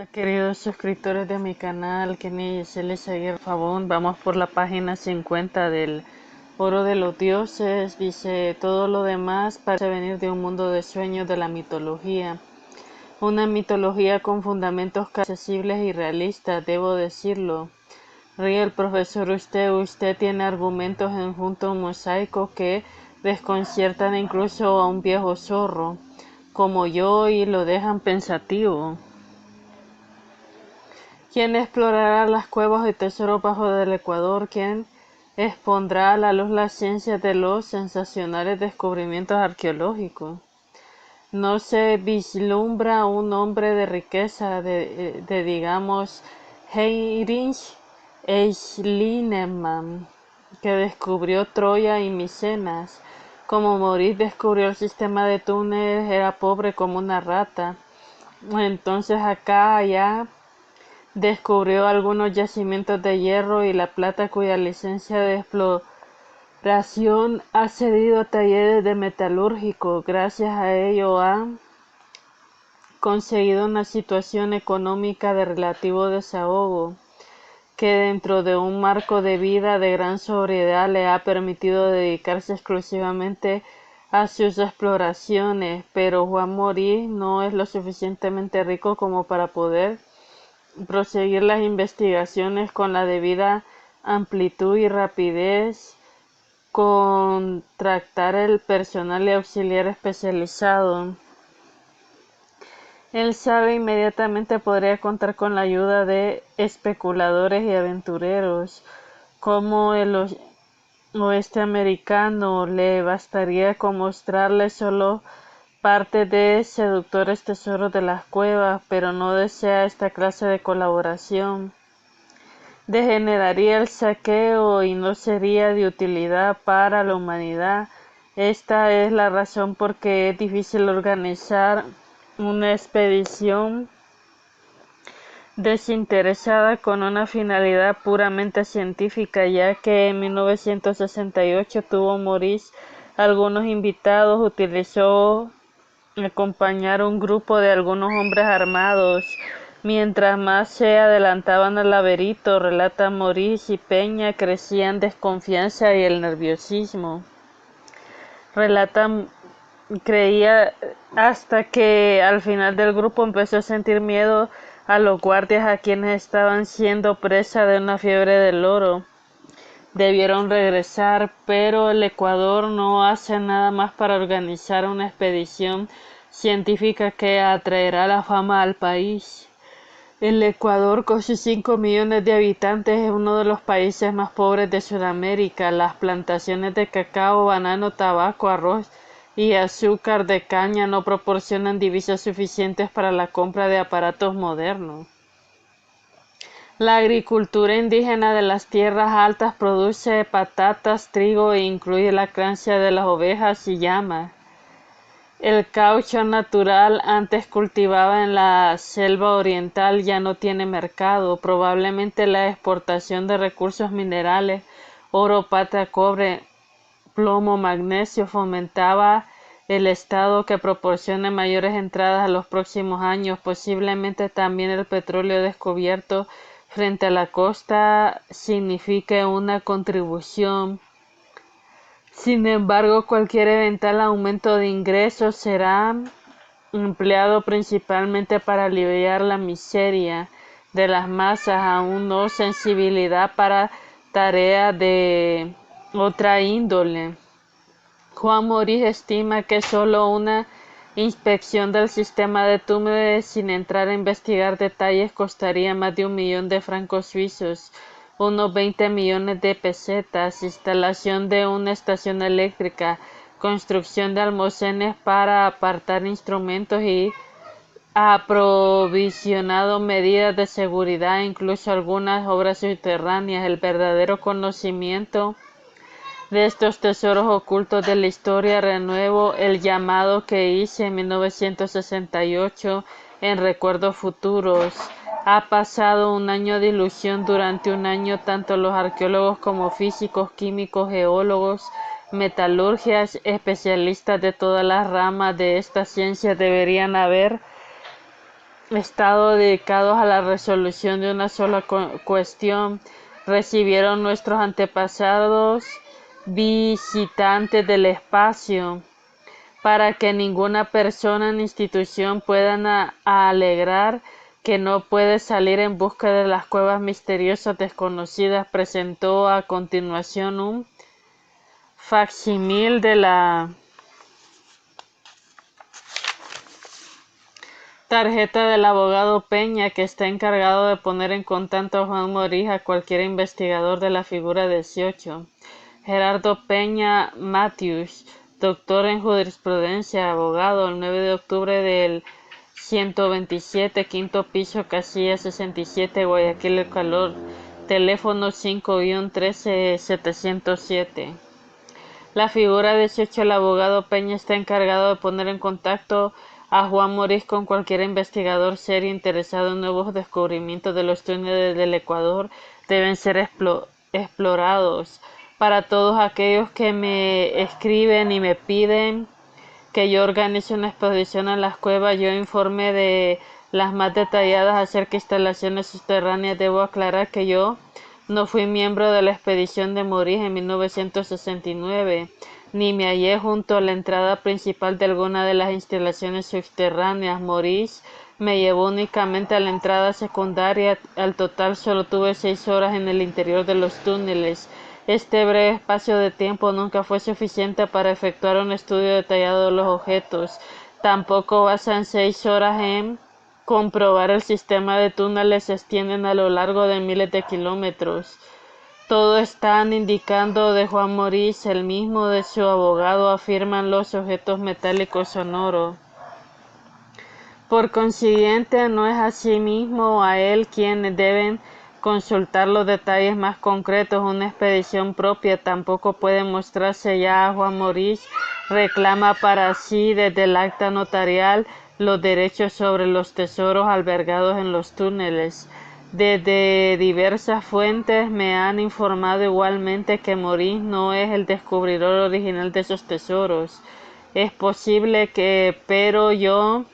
Queridos suscriptores de mi canal, Kenny Giselle Seguir Favón, vamos por la página 50 del Oro de los Dioses. Dice: todo lo demás parece venir de un mundo de sueños de la mitología. Una mitología con fundamentos accesibles y realistas, debo decirlo. Ríe el profesor. Usted tiene argumentos en junto a un mosaico que desconciertan incluso a un viejo zorro como yo y lo dejan pensativo. ¿Quién explorará las cuevas y tesoros bajo del Ecuador? ¿Quién expondrá a la luz las ciencias de los sensacionales descubrimientos arqueológicos? No se vislumbra un hombre de riqueza, digamos, Heinrich Schliemann, que descubrió Troya y Micenas. Como Maurice descubrió el sistema de túneles, era pobre como una rata. Entonces allá descubrió algunos yacimientos de hierro y la plata cuya licencia de exploración ha cedido a talleres de metalúrgico. Gracias a ello ha conseguido una situación económica de relativo desahogo, que dentro de un marco de vida de gran sobriedad le ha permitido dedicarse exclusivamente a sus exploraciones. Pero Juan Morí no es lo suficientemente rico como para poder proseguir las investigaciones con la debida amplitud y rapidez, contratar el personal y auxiliar especializado. Él sabe inmediatamente podría contar con la ayuda de especuladores y aventureros. Como el oeste americano, le bastaría con mostrarle solo parte de seductores tesoros de las cuevas, pero no desea esta clase de colaboración. Degeneraría el saqueo y no sería de utilidad para la humanidad. Esta es la razón por que es difícil organizar una expedición desinteresada con una finalidad puramente científica, ya que en 1968 tuvo Maurice algunos invitados. Utilizó acompañar un grupo de algunos hombres armados. Mientras más se adelantaban al laberinto, relata Maurice, y Peña, crecían desconfianza y el nerviosismo. Relata creía hasta que al final del grupo empezó a sentir miedo a los guardias, a quienes estaban siendo presa de una fiebre del oro. Debieron regresar, pero el Ecuador no hace nada más para organizar una expedición científica que atraerá la fama al país. El Ecuador, con sus 5 millones de habitantes, es uno de los países más pobres de Sudamérica. Las plantaciones de cacao, banano, tabaco, arroz y azúcar de caña no proporcionan divisas suficientes para la compra de aparatos modernos. La agricultura indígena de las tierras altas produce patatas, trigo e incluye la crianza de las ovejas y llamas. El caucho natural antes cultivado en la selva oriental ya no tiene mercado. Probablemente la exportación de recursos minerales, oro, plata, cobre, plomo, magnesio, fomentaba el estado que proporcione mayores entradas a los próximos años. Posiblemente también el petróleo descubierto frente a la costa signifique una contribución. Sin embargo, cualquier eventual aumento de ingresos será empleado principalmente para aliviar la miseria de las masas, aún no sensibilidad para tareas de otra índole. Juan Maurice estima que solo una inspección del sistema de túneles, sin entrar a investigar detalles, costaría más de 1.000.000 de francos suizos, unos 20 millones de pesetas. Instalación de una estación eléctrica, construcción de almacenes para apartar instrumentos y aprovisionado medidas de seguridad, incluso algunas obras subterráneas. El verdadero conocimiento de estos tesoros ocultos de la historia renuevo el llamado que hice en 1968 en Recuerdos Futuros. Ha pasado un año de ilusión. Durante un año tanto los arqueólogos como físicos, químicos, geólogos, metalurgias, especialistas de todas las ramas de esta ciencia deberían haber estado dedicados a la resolución de una sola cuestión, recibieron nuestros antepasados visitantes del espacio, para que ninguna persona ni institución puedan alegrar que no puede salir en busca de las cuevas misteriosas desconocidas. Presentó a continuación un facsímil de la tarjeta del abogado Peña, que está encargado de poner en contacto a Juan Morís a cualquier investigador de la figura 18. Gerardo Peña Matthews, doctor en jurisprudencia, abogado, el 9 de octubre del 127, quinto piso, casilla 67, Guayaquil, Ecuador, teléfono 5-13-707. La figura 18, el abogado Peña, está encargado de poner en contacto a Juan Morís con cualquier investigador serio interesado en nuevos descubrimientos de los túneles del Ecuador. Deben ser explorados. Para todos aquellos que me escriben y me piden que yo organice una expedición a las cuevas, yo informe de las más detalladas acerca de instalaciones subterráneas. Debo aclarar que yo no fui miembro de la expedición de Morís en 1969, ni me hallé junto a la entrada principal de alguna de las instalaciones subterráneas. Morís me llevó únicamente a la entrada secundaria. Al total solo tuve 6 horas en el interior de los túneles. Este breve espacio de tiempo nunca fue suficiente para efectuar un estudio detallado de los objetos. Tampoco bastan 6 horas en comprobar el sistema de túneles se extienden a lo largo de miles de kilómetros. Todo están indicando de Juan Morís, el mismo de su abogado, afirman los objetos metálicos sonoros. Por consiguiente, no es asimismo a él quienes deben consultar los detalles más concretos. Una expedición propia tampoco puede mostrarse ya a Juan Morís. Reclama para sí desde el acta notarial los derechos sobre los tesoros albergados en los túneles. Desde diversas fuentes me han informado igualmente que Morís no es el descubridor original de esos tesoros. Es posible que, pero yo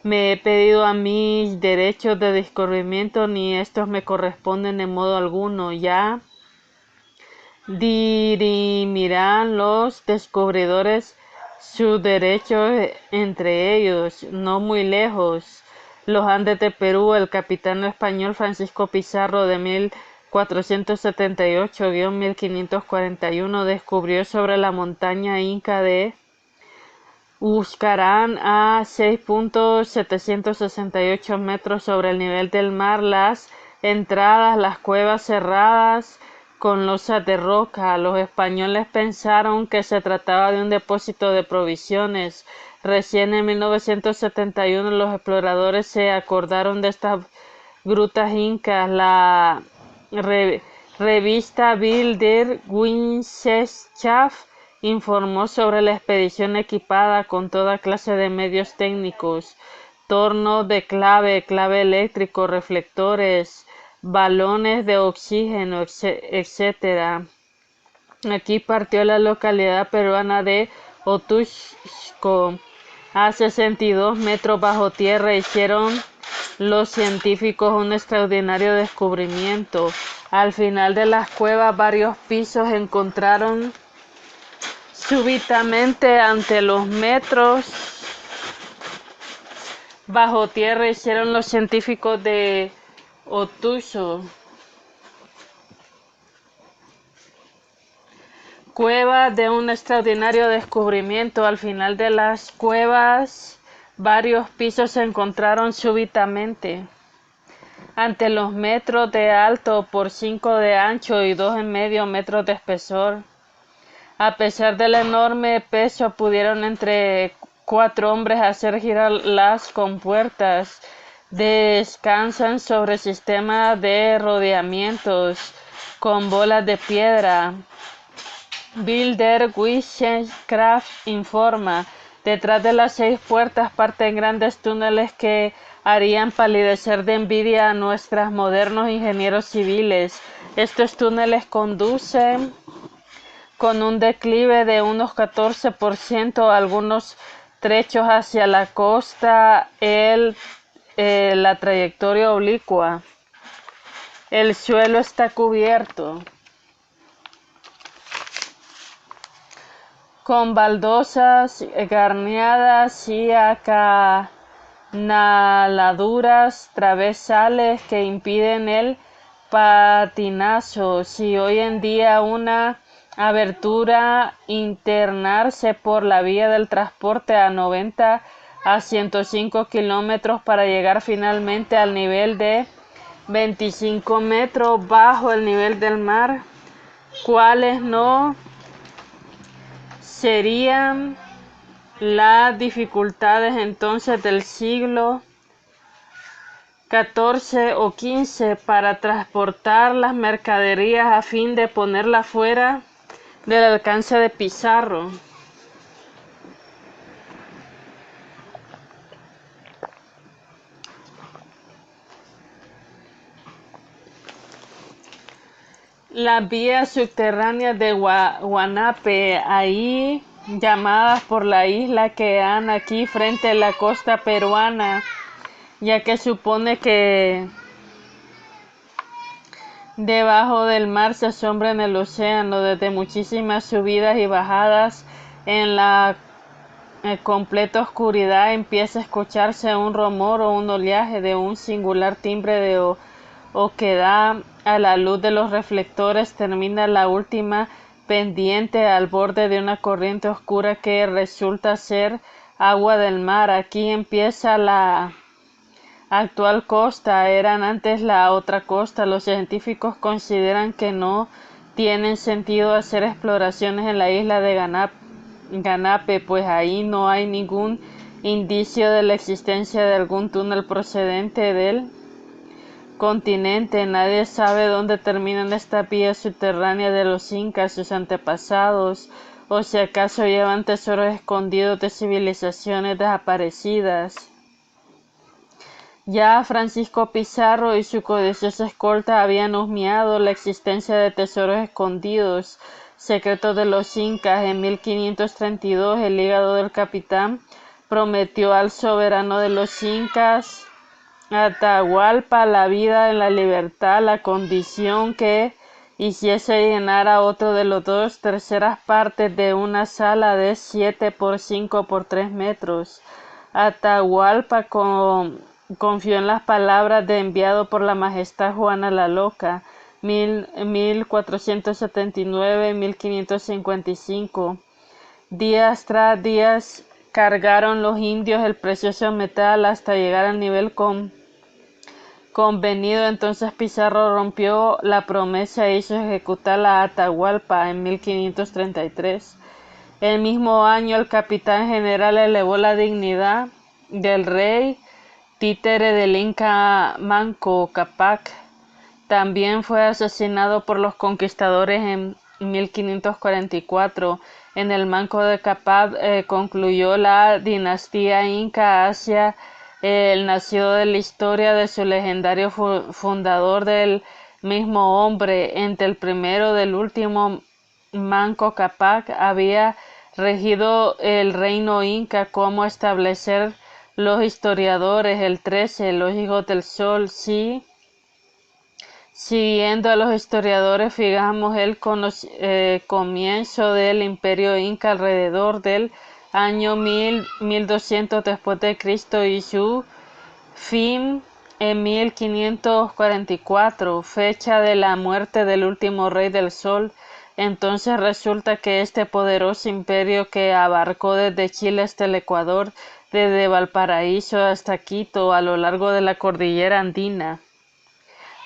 me he pedido a mis derechos de descubrimiento, ni estos me corresponden en modo alguno. Ya dirimirán los descubridores sus derechos entre ellos, no muy lejos. Los Andes de Perú, el capitán español Francisco Pizarro de 1478-1541 descubrió sobre la montaña inca de Uxcarán a 6.768 metros sobre el nivel del mar las entradas, las cuevas cerradas con losas de roca. Los españoles pensaron que se trataba de un depósito de provisiones. Recién en 1971 los exploradores se acordaron de estas grutas incas. La revista Bilderwissenschaft informó sobre la expedición equipada con toda clase de medios técnicos, tornos de clave eléctrico, reflectores, balones de oxígeno, etc. Aquí partió la localidad peruana de Otusco. A 62 metros bajo tierra hicieron los científicos un extraordinario descubrimiento. Al final de las cuevas, varios pisos encontraron súbitamente ante los metros bajo tierra. Hicieron los científicos de Otusco. Cuevas de un extraordinario descubrimiento. Al final de las cuevas, varios pisos se encontraron súbitamente ante los metros de alto por 5 de ancho y 2,5 metros de espesor. A pesar del enorme peso, pudieron entre 4 hombres hacer girar las compuertas. Descansan sobre sistemas de rodeamientos con bolas de piedra. Bilderwissenschaft informa: detrás de las 6 puertas parten grandes túneles que harían palidecer de envidia a nuestros modernos ingenieros civiles. Estos túneles conducen con un declive de unos 14%, algunos trechos hacia la costa. El la trayectoria oblicua. El suelo está cubierto con baldosas garneadas y acanaladuras travesales que impiden el patinazo. Si hoy en día una abertura internarse por la vía del transporte a 90 a 105 kilómetros para llegar finalmente al nivel de 25 metros bajo el nivel del mar, ¿cuáles no serían las dificultades entonces del siglo XIV o XV para transportar las mercaderías a fin de ponerlas fuera del alcance de Pizarro? Las vías subterráneas de Guanape, ahí llamadas por la isla que han aquí frente a la costa peruana, ya que supone que debajo del mar se asombra en el océano desde muchísimas subidas y bajadas. En la completa oscuridad empieza a escucharse un rumor o un oleaje de un singular timbre de oquedad. A la luz de los reflectores termina la última pendiente al borde de una corriente oscura que resulta ser agua del mar. Aquí empieza la actual costa, eran antes la otra costa. Los científicos consideran que no tienen sentido hacer exploraciones en la isla de Ganape, pues ahí no hay ningún indicio de la existencia de algún túnel procedente del continente. Nadie sabe dónde terminan estas vías subterráneas de los incas, sus antepasados, o si acaso llevan tesoros escondidos de civilizaciones desaparecidas. Ya Francisco Pizarro y su codiciosa escolta habían husmeado la existencia de tesoros escondidos, secretos de los incas. En 1532 el hígado del capitán prometió al soberano de los incas, Atahualpa, la vida en la libertad, la condición que hiciese llenar a otro de los 2/3 partes de una sala de 7 por 5 por 3 metros. Atahualpa confió en las palabras de enviado por la majestad Juana la Loca, 1479-1555. Días tras días cargaron los indios el precioso metal hasta llegar al nivel convenido. Entonces Pizarro rompió la promesa e hizo ejecutar a Atahualpa en 1533. El mismo año el capitán general elevó la dignidad del rey, títere del Inca Manco Cápac. También fue asesinado por los conquistadores en 1544. En el Manco de Cápac concluyó la dinastía Inca hacia el nacido de la historia de su legendario fundador del mismo hombre. Entre el primero del último Manco Cápac había regido el reino Inca, como establecer los historiadores. El 13, los hijos del sol. Sí, siguiendo a los historiadores, fijamos el comienzo del imperio Inca alrededor del año 1200 después de Cristo y su fin en 1544, fecha de la muerte del último rey del sol. Entonces resulta que este poderoso imperio, que abarcó desde Chile hasta el Ecuador, desde Valparaíso hasta Quito, a lo largo de la cordillera andina,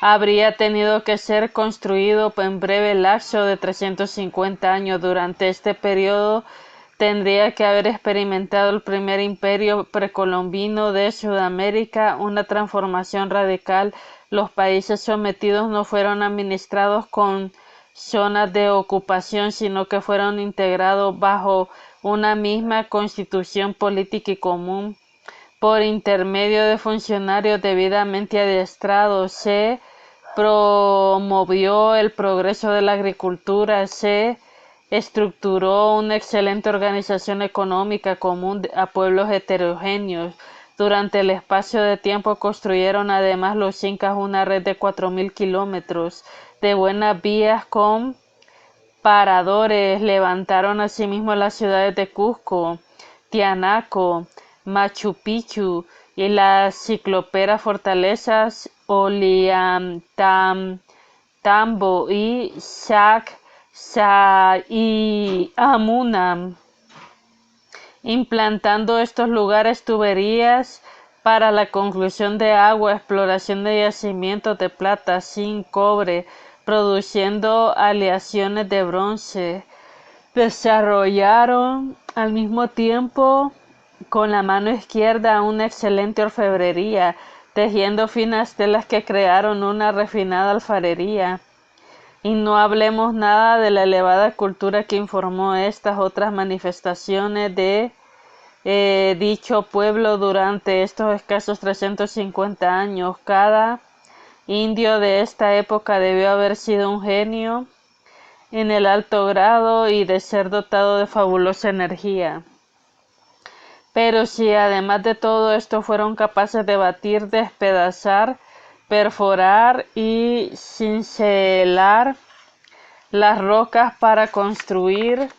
habría tenido que ser construido en breve lapso de 350 años. Durante este periodo tendría que haber experimentado el primer imperio precolombino de Sudamérica una transformación radical. Los países sometidos no fueron administrados con zonas de ocupación, sino que fueron integrados bajo una misma constitución política y común. Por intermedio de funcionarios debidamente adiestrados, se promovió el progreso de la agricultura, se estructuró una excelente organización económica común a pueblos heterogéneos. Durante el espacio de tiempo construyeron además los incas una red de 4.000 kilómetros de buenas vías con paradores. Levantaron asimismo las ciudades de Cusco, Tianaco, Machu Picchu y las cicloperas fortalezas Ollantaytambo y Sacsayhuamán, implantando estos lugares tuberías para la conclusión de agua, exploración de yacimientos de plata, zinc, cobre, produciendo aleaciones de bronce. Desarrollaron al mismo tiempo con la mano izquierda una excelente orfebrería, tejiendo finas telas que crearon una refinada alfarería. Y no hablemos nada de la elevada cultura que informó estas otras manifestaciones de dicho pueblo durante estos escasos 350 años. Cada indio de esta época debió haber sido un genio en el alto grado y de ser dotado de fabulosa energía. Pero si además de todo esto fueron capaces de batir, despedazar, perforar y cincelar las rocas para construir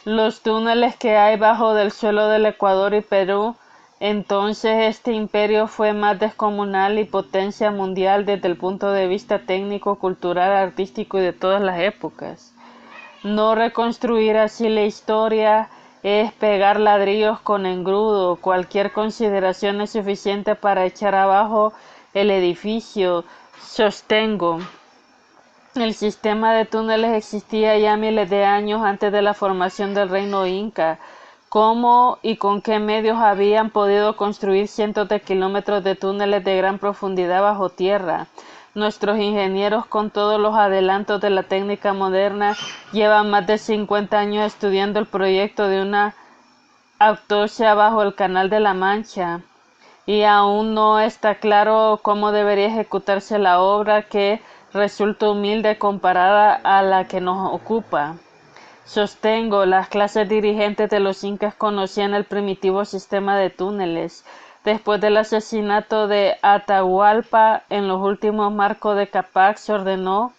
los túneles que hay bajo del suelo del Ecuador y Perú, entonces este imperio fue más descomunal y potencia mundial desde el punto de vista técnico, cultural, artístico y de todas las épocas. No reconstruir así la historia es pegar ladrillos con engrudo. Cualquier consideración es suficiente para echar abajo el edificio. Sostengo. El sistema de túneles existía ya miles de años antes de la formación del reino inca. ¿Cómo y con qué medios habían podido construir cientos de kilómetros de túneles de gran profundidad bajo tierra? Nuestros ingenieros, con todos los adelantos de la técnica moderna, llevan más de 50 años estudiando el proyecto de una autopsia bajo el Canal de la Mancha, y aún no está claro cómo debería ejecutarse la obra, que resulta humilde comparada a la que nos ocupa. Sostengo, las clases dirigentes de los incas conocían el primitivo sistema de túneles. Después del asesinato de Atahualpa, en los últimos marcos de Capac se ordenó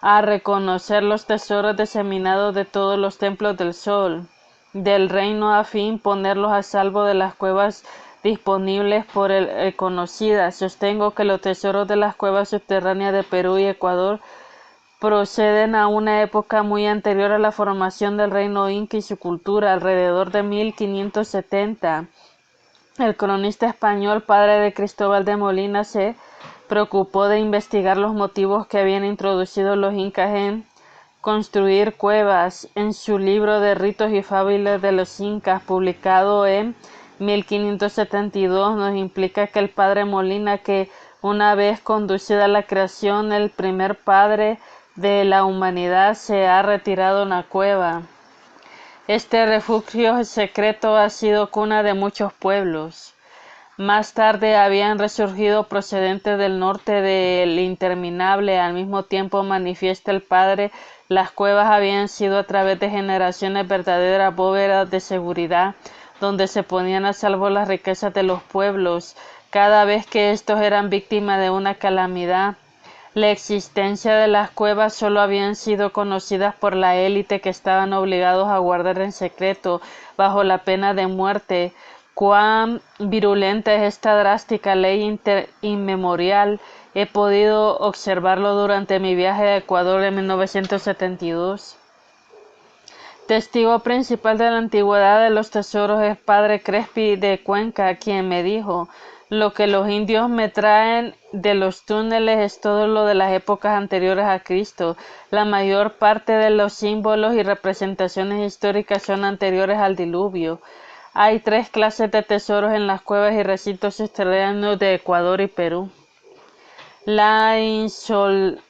a reconocer los tesoros diseminados de todos los templos del sol del reino, a fin ponerlos a salvo de las cuevas disponibles por el conocidas. Sostengo que los tesoros de las cuevas subterráneas de Perú y Ecuador proceden a una época muy anterior a la formación del reino inca y su cultura, alrededor de 1570. El cronista español, padre de Cristóbal de Molina, se preocupó de investigar los motivos que habían introducido los incas en construir cuevas. En su libro de ritos y fábulas de los incas, publicado en 1572, nos implica que el padre Molina, que una vez conducida la creación, el primer padre de la humanidad, se ha retirado en la cueva. Este refugio secreto ha sido cuna de muchos pueblos. Más tarde habían resurgido procedentes del norte del interminable. Al mismo tiempo, manifiesta el padre, las cuevas habían sido a través de generaciones verdaderas bóvedas de seguridad, donde se ponían a salvo las riquezas de los pueblos, cada vez que éstos eran víctimas de una calamidad. La existencia de las cuevas solo habían sido conocidas por la élite, que estaban obligados a guardar en secreto bajo la pena de muerte. Cuán virulenta es esta drástica ley inmemorial he podido observarlo durante mi viaje a Ecuador en 1972. Testigo principal de la antigüedad de los tesoros es padre Crespi de Cuenca, quien me dijo: lo que los indios me traen de los túneles es todo lo de las épocas anteriores a Cristo. La mayor parte de los símbolos y representaciones históricas son anteriores al diluvio. Hay 3 clases de tesoros en las cuevas y recintos subterráneos de Ecuador y Perú. La insoldable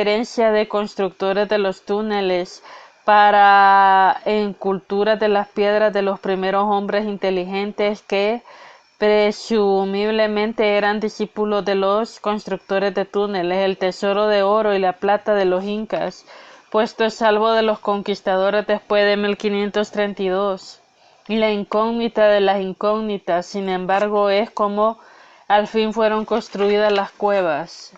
herencia de constructores de los túneles para enculturas de las piedras de los primeros hombres inteligentes que presumiblemente eran discípulos de los constructores de túneles. El tesoro de oro y la plata de los incas puesto a salvo de los conquistadores después de 1532. La incógnita de las incógnitas, sin embargo, es cómo al fin fueron construidas las cuevas.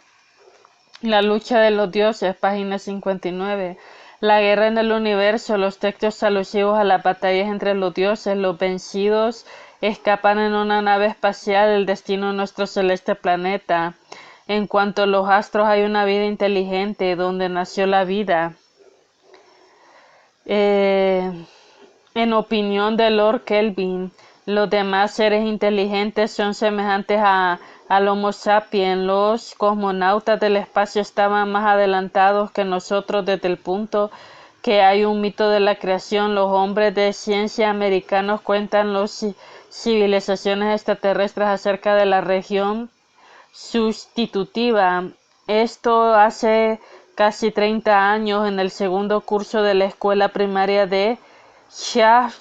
La lucha de los dioses, página 59. La guerra en el universo, los textos alusivos a las batallas entre los dioses, los vencidos escapan en una nave espacial, el destino de nuestro celeste planeta. En cuanto a los astros, hay una vida inteligente donde nació la vida. En opinión de Lord Kelvin, los demás seres inteligentes son semejantes al Homo sapiens. Los cosmonautas del espacio estaban más adelantados que nosotros desde el punto que hay un mito de la creación. Los hombres de ciencia americanos cuentan las civilizaciones extraterrestres acerca de la región sustitutiva. Esto hace casi 30 años en el segundo curso de la escuela primaria de Schaffhausen.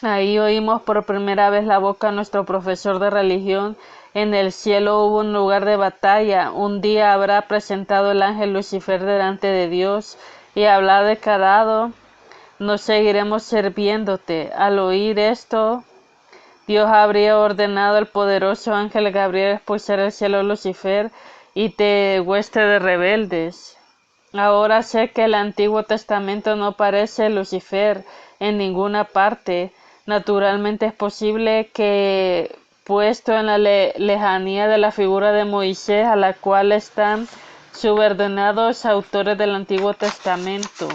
Ahí oímos por primera vez la voz a nuestro profesor de religión. En el cielo hubo un lugar de batalla. Un día habrá presentado el ángel Lucifer delante de Dios y habrá declarado: nos seguiremos sirviéndote. Al oír esto, Dios habría ordenado al poderoso ángel Gabriel expulsar del cielo a Lucifer y de hueste de rebeldes. Ahora sé que el Antiguo Testamento no aparece Lucifer en ninguna parte. Naturalmente es posible que, puesto en la lejanía de la figura de Moisés, a la cual están subordinados autores del Antiguo Testamento,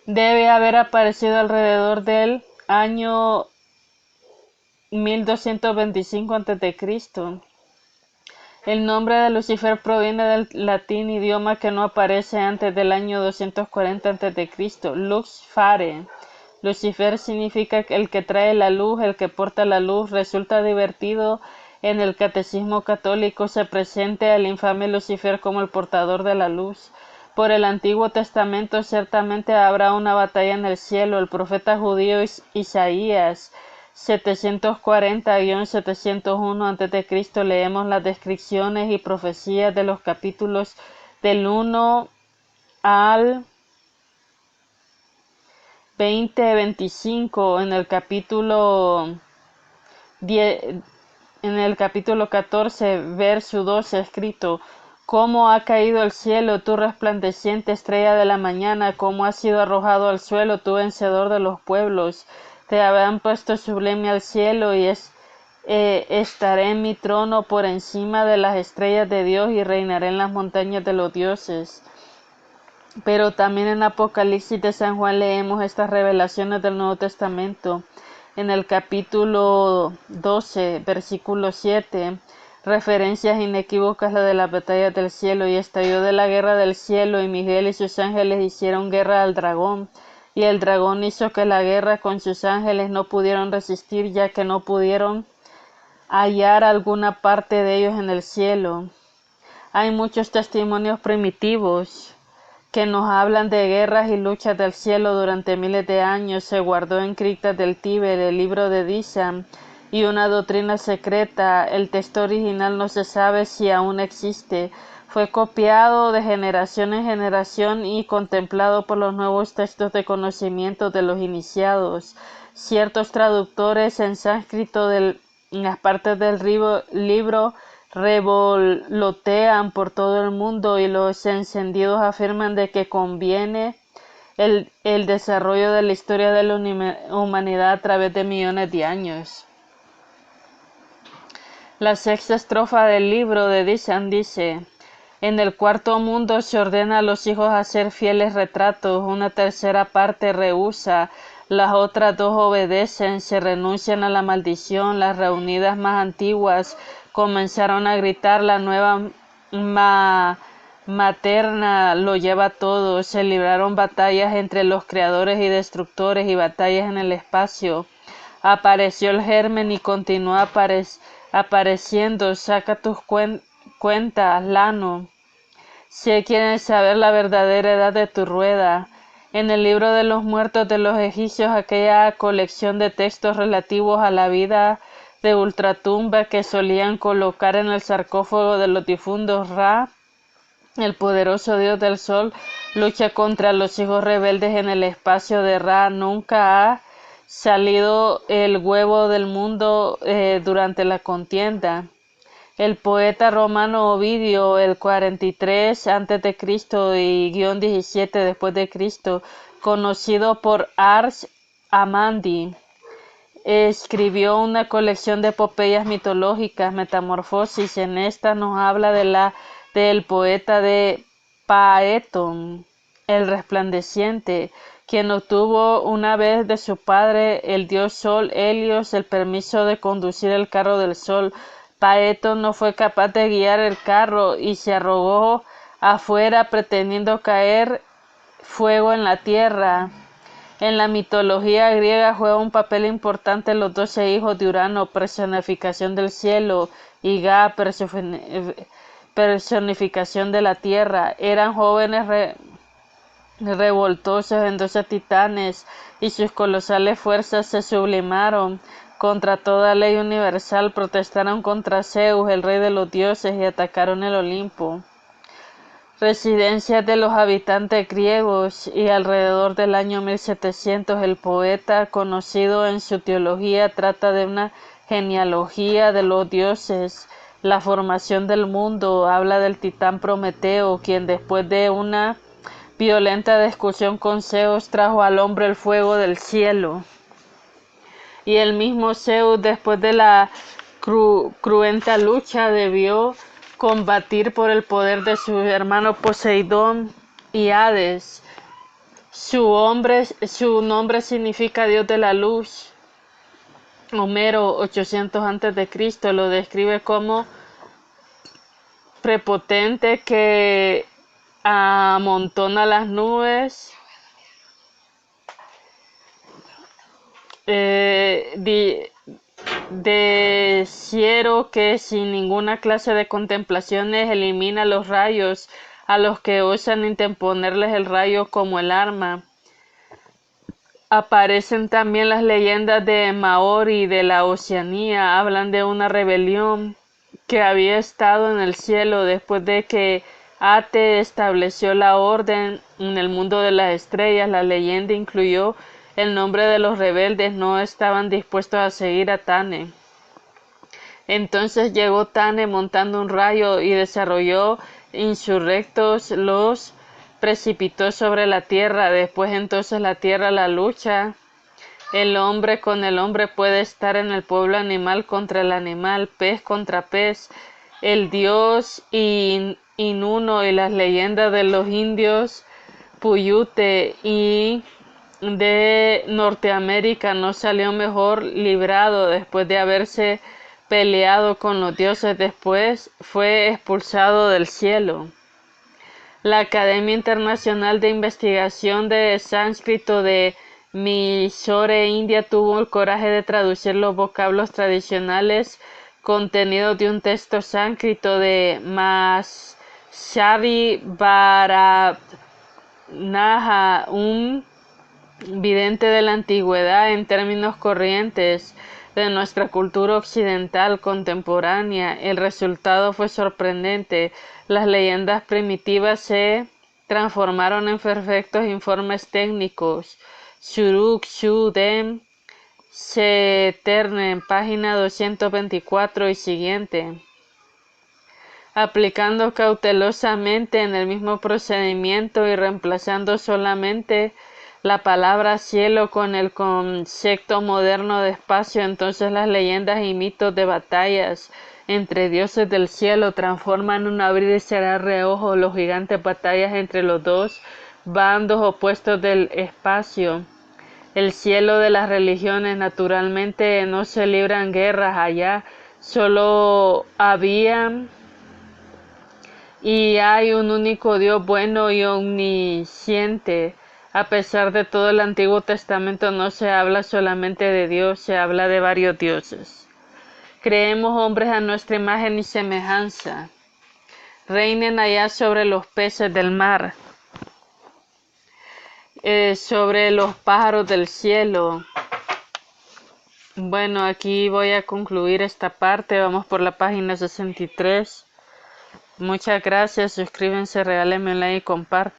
debe haber aparecido alrededor del año 1225 a.C. El nombre de Lucifer proviene del latín, idioma que no aparece antes del año 240 a.C. Lux fare. Lucifer significa el que trae la luz, el que porta la luz. Resulta divertido en el catecismo católico se presente al infame Lucifer como el portador de la luz. Por el Antiguo Testamento ciertamente habrá una batalla en el cielo. El profeta judío Isaías 740-701 a.C. leemos las descripciones y profecías de los capítulos del 1 al 20-25 en el capítulo 14, verso 12, escrito: cómo ha caído el cielo, tú resplandeciente estrella de la mañana, cómo has sido arrojado al suelo, tú vencedor de los pueblos. Te habrán puesto sublime al cielo y estaré en mi trono por encima de las estrellas de Dios y reinaré en las montañas de los dioses. Pero también en Apocalipsis de San Juan leemos estas revelaciones del Nuevo Testamento. En el capítulo 12, versículo 7, referencias inequívocas a la de las batallas del cielo. Y estalló de la guerra del cielo, y Miguel y sus ángeles hicieron guerra al dragón. Y el dragón hizo que la guerra con sus ángeles no pudieron resistir, ya que no pudieron hallar alguna parte de ellos en el cielo. Hay muchos testimonios primitivos que nos hablan de guerras y luchas del cielo durante miles de años. Se guardó en criptas del Tíber el libro de Disham y una doctrina secreta. El texto original no se sabe si aún existe. Fue copiado de generación en generación y contemplado por los nuevos textos de conocimiento de los iniciados. Ciertos traductores en sánscrito en las partes del libro revolotean por todo el mundo y los encendidos afirman de que conviene el desarrollo de la historia de la humanidad a través de millones de años. La sexta estrofa del libro de Disham dice: en el cuarto mundo se ordena a los hijos hacer fieles retratos, una tercera parte rehúsa, las otras dos obedecen, se renuncian a la maldición. Las reunidas más antiguas comenzaron a gritar: la nueva materna lo lleva todo. Se libraron batallas entre los creadores y destructores y batallas en el espacio. Apareció el germen y continuó apareciendo. Saca tus cuentas, Lano. Si quieres saber la verdadera edad de tu rueda. En el libro de los muertos de los egipcios, aquella colección de textos relativos a la vida de ultratumba que solían colocar en el sarcófago de los difuntos Ra, El poderoso Dios del Sol lucha contra los hijos rebeldes en el espacio de Ra. Nunca ha salido el huevo del mundo durante la contienda. El poeta romano Ovidio, el 43 a.C. y -17 después de Cristo, conocido por Ars Amandi, escribió una colección de epopeyas mitológicas, Metamorfosis. En esta nos habla del poeta de Paeton, el resplandeciente, quien obtuvo una vez de su padre, el dios Sol Helios, el permiso de conducir el carro del sol. Paeton no fue capaz de guiar el carro y se arrojó afuera pretendiendo caer fuego en la tierra. En la mitología griega juega un papel importante los 12 hijos de Urano, personificación del cielo, y Ga, personificación de la tierra. Eran jóvenes revoltosos en 12 titanes, y sus colosales fuerzas se sublimaron contra toda ley universal, protestaron contra Zeus, el rey de los dioses, y atacaron el Olimpo, residencia de los habitantes griegos, y alrededor del año 1700 el poeta, conocido en su teología, trata de una genealogía de los dioses, la formación del mundo. Habla del titán Prometeo, quien después de una violenta discusión con Zeus trajo al hombre el fuego del cielo. Y el mismo Zeus, después de la cruenta lucha, debió combatir por el poder de su hermano Poseidón y Hades. Su nombre significa Dios de la luz. Homero, 800 a.C., lo describe como prepotente que amontona las nubes, de cielo que sin ninguna clase de contemplaciones elimina los rayos a los que osan interponerles el rayo como el arma. Aparecen también las leyendas de Maori de la Oceanía. Hablan de una rebelión que había estado en el cielo después de que Ate estableció la orden en el mundo de las estrellas. La leyenda incluyó el nombre de los rebeldes, no estaban dispuestos a seguir a Tane. Entonces llegó Tane montando un rayo y desarrolló insurrectos, los precipitó sobre la tierra. Después entonces la tierra la lucha. El hombre con el hombre puede estar en el pueblo animal contra el animal, pez contra pez. El dios Inuno y las leyendas de los indios Puyute y de Norteamérica no salió mejor librado después de haberse peleado con los dioses. Después fue expulsado del cielo. La Academia Internacional de Investigación de Sánscrito de Mysore, India, tuvo el coraje de traducir los vocablos tradicionales contenidos de un texto sánscrito de Mahashari Bharatanaja, un vidente de la antigüedad, en términos corrientes de nuestra cultura occidental contemporánea. El resultado fue sorprendente. Las leyendas primitivas se transformaron en perfectos informes técnicos. Shuruk Shudem Seterne, página 224 y siguiente. Aplicando cautelosamente en el mismo procedimiento y reemplazando solamente la palabra cielo con el concepto moderno de espacio, entonces las leyendas y mitos de batallas entre dioses del cielo transforman en un abrir y cerrar de ojos los gigantes batallas entre los dos bandos opuestos del espacio. El cielo de las religiones, naturalmente no se libran guerras allá, solo había y hay un único Dios bueno y omnisciente. A pesar de todo, el Antiguo Testamento no se habla solamente de Dios, se habla de varios dioses. Creemos hombres a nuestra imagen y semejanza. Reinen allá sobre los peces del mar, sobre los pájaros del cielo. Bueno, aquí voy a concluir esta parte. Vamos por la página 63. Muchas gracias, suscríbanse, regálenme un like y compartan.